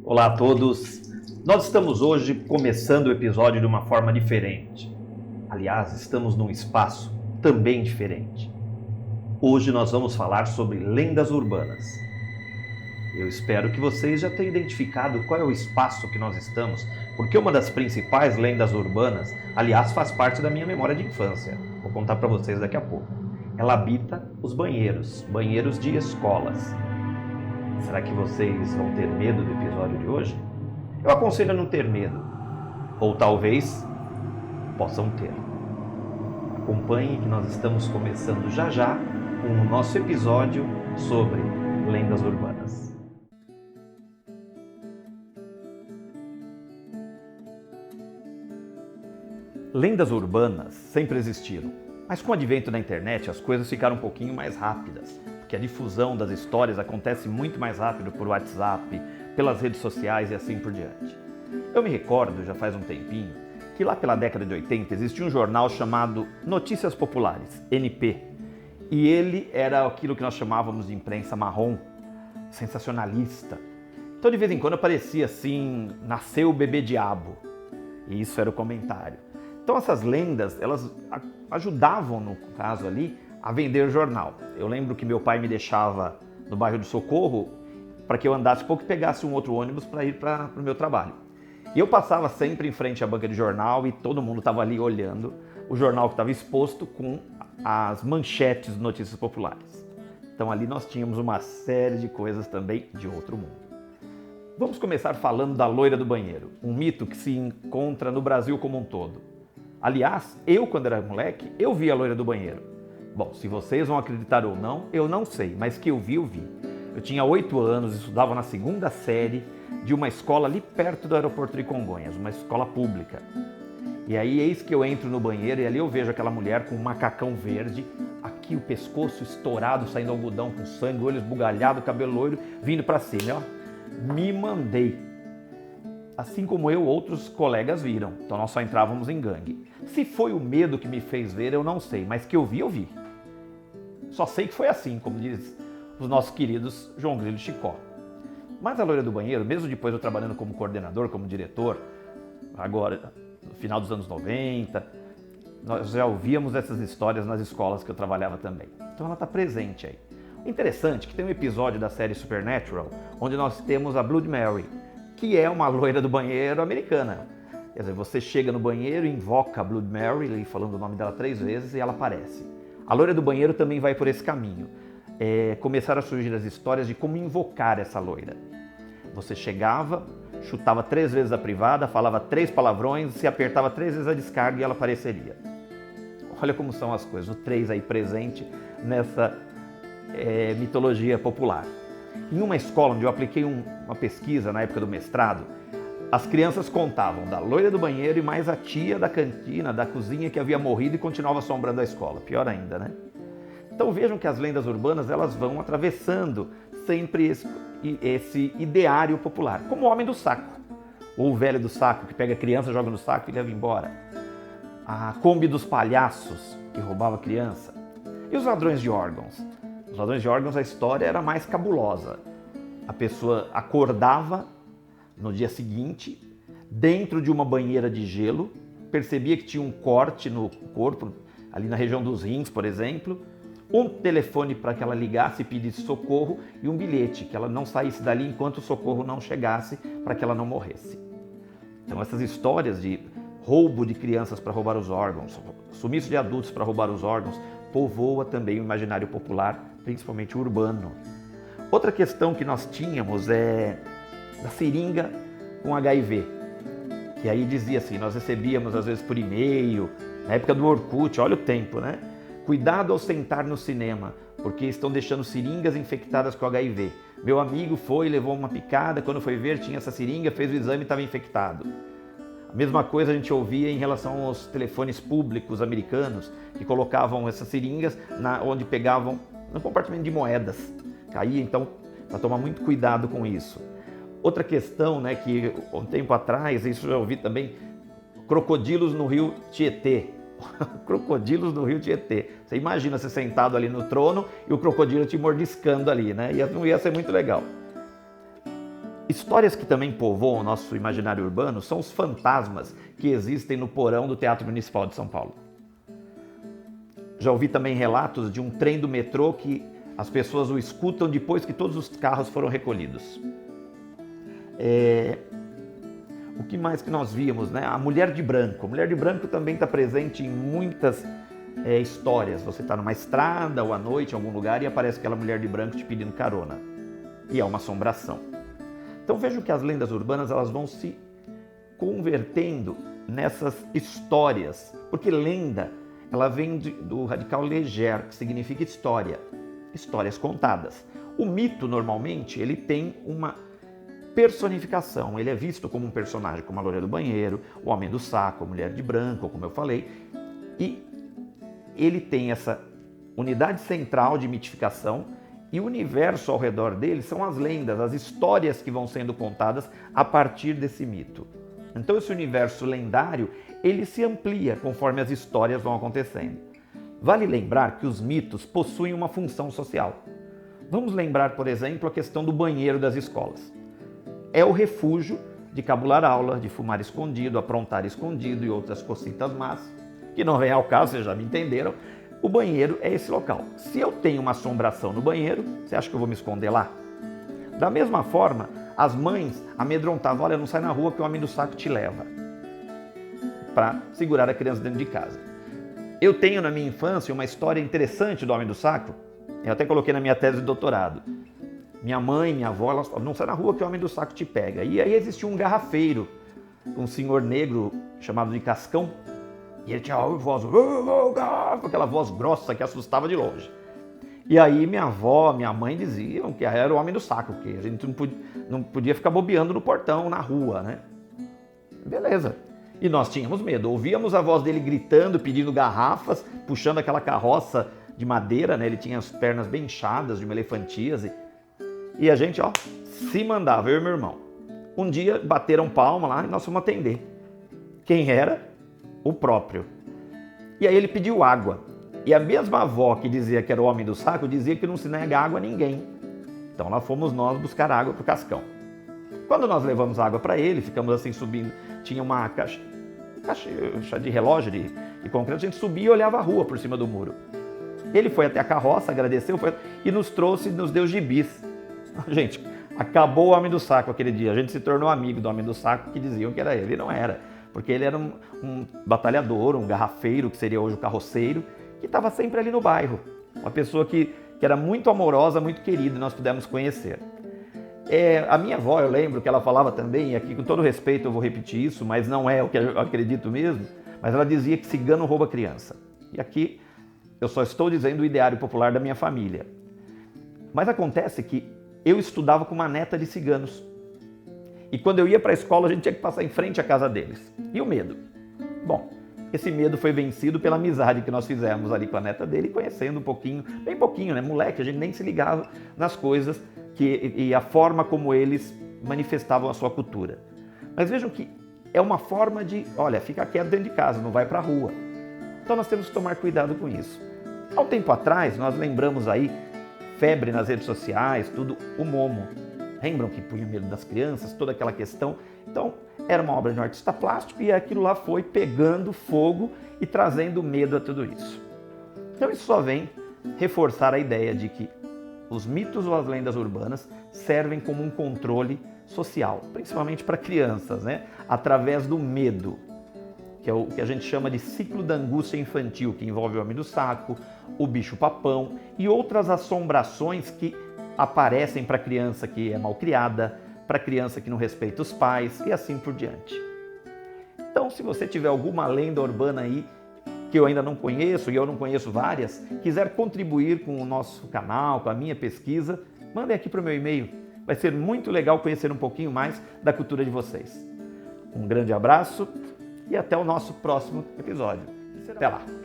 Olá a todos! Nós estamos hoje começando o episódio de uma forma diferente. Aliás, estamos num espaço também diferente. Hoje nós vamos falar sobre lendas urbanas. Eu espero que vocês já tenham identificado qual é o espaço que nós estamos, porque uma das principais lendas urbanas, aliás, faz parte da minha memória de infância. Vou contar para vocês daqui a pouco. Ela habita os banheiros de escolas. Será que vocês vão ter medo do episódio de hoje? Eu aconselho a não ter medo, ou talvez possam ter. Acompanhe que nós estamos começando já o nosso episódio sobre lendas urbanas. Lendas urbanas sempre existiram, mas com o advento da internet as coisas ficaram um pouquinho mais rápidas, porque a difusão das histórias acontece muito mais rápido por WhatsApp, pelas redes sociais e assim por diante. Eu me recordo, já faz um tempinho, que lá pela década de 80 existia um jornal chamado Notícias Populares, NP, e ele era aquilo que nós chamávamos de imprensa marrom, sensacionalista. Então de vez em quando aparecia assim, nasceu o bebê diabo, e isso era o comentário. Então essas lendas, elas ajudavam, no caso ali, a vender o jornal. Eu lembro que meu pai me deixava no bairro do Socorro para que eu andasse pouco e pegasse um outro ônibus para ir para o meu trabalho. E eu passava sempre em frente à banca de jornal e todo mundo estava ali olhando o jornal que estava exposto com as manchetes de notícias populares. Então ali nós tínhamos uma série de coisas também de outro mundo. Vamos começar falando da loira do banheiro, um mito que se encontra no Brasil como um todo. Aliás, eu quando era moleque, eu vi a loira do banheiro. Bom, se vocês vão acreditar ou não, eu não sei, mas que eu vi, eu vi. Eu tinha 8 anos, estudava na 2ª série de uma escola ali perto do aeroporto de Congonhas, uma escola pública. E aí eis que eu entro no banheiro e ali eu vejo aquela mulher com um macacão verde, aqui o pescoço estourado, saindo algodão com sangue, olho esbugalhado, cabelo loiro, vindo para cima. Ó, me mandei. Assim como eu, outros colegas viram. Então nós só entrávamos em gangue. Se foi o medo que me fez ver, eu não sei, mas que eu vi, eu vi. Só sei que foi assim, como diz os nossos queridos João Grilo e Chicó. Mas a loira do banheiro, mesmo depois eu trabalhando como coordenador, como diretor, agora, no final dos anos 90, nós já ouvíamos essas histórias nas escolas que eu trabalhava também. Então ela está presente aí. O interessante é que tem um episódio da série Supernatural, onde nós temos a Blood Mary, que é uma loira do banheiro americana. Quer dizer, você chega no banheiro, invoca a Blood Mary, falando o nome dela 3 vezes, e ela aparece. A loira do banheiro também vai por esse caminho. Começaram a surgir as histórias de como invocar essa loira. Você chegava, chutava 3 vezes a privada, falava 3 palavrões, se apertava 3 vezes a descarga e ela apareceria. Olha como são as coisas, o 3 aí presente nessa mitologia popular. Em uma escola onde eu apliquei uma pesquisa na época do mestrado, as crianças contavam da loira do banheiro e mais a tia da cantina, da cozinha que havia morrido e continuava assombrando a escola. Pior ainda, né? Então vejam que as lendas urbanas elas vão atravessando sempre esse ideário popular, como o homem do saco, ou o velho do saco que pega a criança, joga no saco e leva embora. A Kombi dos palhaços que roubava a criança. E os ladrões de órgãos? Os ladrões de órgãos, a história era mais cabulosa. A pessoa acordava no dia seguinte, dentro de uma banheira de gelo, percebia que tinha um corte no corpo, ali na região dos rins, por exemplo, um telefone para que ela ligasse e pedisse socorro e um bilhete, que ela não saísse dali enquanto o socorro não chegasse, para que ela não morresse. Então essas histórias de roubo de crianças para roubar os órgãos, sumiço de adultos para roubar os órgãos, povoa também o imaginário popular, principalmente o urbano. Outra questão que nós tínhamos é da seringa com HIV, que aí dizia assim, nós recebíamos às vezes por e-mail, na época do Orkut, olha o tempo, né? Cuidado ao sentar no cinema, porque estão deixando seringas infectadas com HIV. Meu amigo foi, levou uma picada, quando foi ver tinha essa seringa, fez o exame e estava infectado. A mesma coisa a gente ouvia em relação aos telefones públicos americanos, que colocavam essas seringas onde pegavam no compartimento de moedas. Caía, então, para tomar muito cuidado com isso. Outra questão, né, que um tempo atrás, isso eu já ouvi também, crocodilos no rio Tietê. Crocodilos no rio Tietê. Você imagina você sentado ali no trono e o crocodilo te mordiscando ali, né? Não ia ser muito legal. Histórias que também povoam o nosso imaginário urbano são os fantasmas que existem no porão do Teatro Municipal de São Paulo. Já ouvi também relatos de um trem do metrô que as pessoas o escutam depois que todos os carros foram recolhidos. O que mais que nós víamos, né? A mulher de branco. A mulher de branco também está presente em muitas histórias. Você está numa estrada ou à noite em algum lugar e aparece aquela mulher de branco te pedindo carona. E é uma assombração. Então vejam que as lendas urbanas elas vão se convertendo nessas histórias. Porque lenda, ela vem do radical leger, que significa história. Histórias contadas. O mito, normalmente, ele tem uma personificação. Ele é visto como um personagem, como a loira do banheiro, o homem do saco, a mulher de branco, como eu falei. E ele tem essa unidade central de mitificação e o universo ao redor dele são as lendas, as histórias que vão sendo contadas a partir desse mito. Então esse universo lendário, ele se amplia conforme as histórias vão acontecendo. Vale lembrar que os mitos possuem uma função social. Vamos lembrar, por exemplo, a questão do banheiro das escolas. É o refúgio de cabular aula, de fumar escondido, aprontar escondido e outras cocitas más, que não vem ao caso, vocês já me entenderam. O banheiro é esse local. Se eu tenho uma assombração no banheiro, você acha que eu vou me esconder lá? Da mesma forma, as mães amedrontavam, olha, não sai na rua que o homem do saco te leva, para segurar a criança dentro de casa. Eu tenho na minha infância uma história interessante do homem do saco, eu até coloquei na minha tese de doutorado. Minha mãe, minha avó, elas falavam, não sai na rua que o homem do saco te pega. E aí existia um garrafeiro, um senhor negro chamado de Cascão, e ele tinha uma voz, aquela voz grossa que assustava de longe. E aí minha avó, minha mãe diziam que era o homem do saco, que a gente não podia ficar bobeando no portão, na rua, né? Beleza. E nós tínhamos medo, ouvíamos a voz dele gritando, pedindo garrafas, puxando aquela carroça de madeira, né? Ele tinha as pernas bem inchadas de uma elefantíase. E a gente, se mandava, eu e meu irmão. Um dia bateram palma lá e nós fomos atender. Quem era? O próprio. E aí ele pediu água. E a mesma avó que dizia que era o homem do saco, dizia que não se nega água a ninguém. Então lá fomos nós buscar água para o Cascão. Quando nós levamos água para ele, ficamos assim subindo, tinha uma caixa de relógio de concreto, a gente subia e olhava a rua por cima do muro. Ele foi até a carroça, agradeceu e nos trouxe, nos deu gibis. Gente, acabou o homem do saco aquele dia. A gente se tornou amigo do homem do saco que diziam que era ele. E não era, porque ele era um batalhador, um garrafeiro, que seria hoje o carroceiro, que estava sempre ali no bairro. Uma pessoa que era muito amorosa, muito querida, e nós pudemos conhecer. A minha avó, eu lembro que ela falava também, e aqui com todo respeito eu vou repetir isso, mas não é o que eu acredito mesmo, mas ela dizia que cigano rouba criança. E aqui eu só estou dizendo o ideário popular da minha família. Mas acontece que eu estudava com uma neta de ciganos. E quando eu ia para a escola, a gente tinha que passar em frente à casa deles. E o medo? Bom, esse medo foi vencido pela amizade que nós fizemos ali com a neta dele, conhecendo um pouquinho, bem pouquinho, né? Moleque, a gente nem se ligava nas coisas e a forma como eles manifestavam a sua cultura. Mas vejam que é uma forma de, olha, fica quieto dentro de casa, não vai para a rua. Então nós temos que tomar cuidado com isso. Há um tempo atrás, nós lembramos aí, febre nas redes sociais, tudo, o Momo. Lembram que punha medo das crianças, toda aquela questão? Então, era uma obra de um artista plástico e aquilo lá foi pegando fogo e trazendo medo a tudo isso. Então, isso só vem reforçar a ideia de que os mitos ou as lendas urbanas servem como um controle social, principalmente para crianças, né? Através do medo, que é o que a gente chama de ciclo da angústia infantil, que envolve o homem do saco, o bicho-papão e outras assombrações que aparecem para a criança que é malcriada, para a criança que não respeita os pais e assim por diante. Então, se você tiver alguma lenda urbana aí que eu ainda não conheço, e eu não conheço várias, quiser contribuir com o nosso canal, com a minha pesquisa, mandem aqui para o meu e-mail. Vai ser muito legal conhecer um pouquinho mais da cultura de vocês. Um grande abraço e até o nosso próximo episódio. Até lá!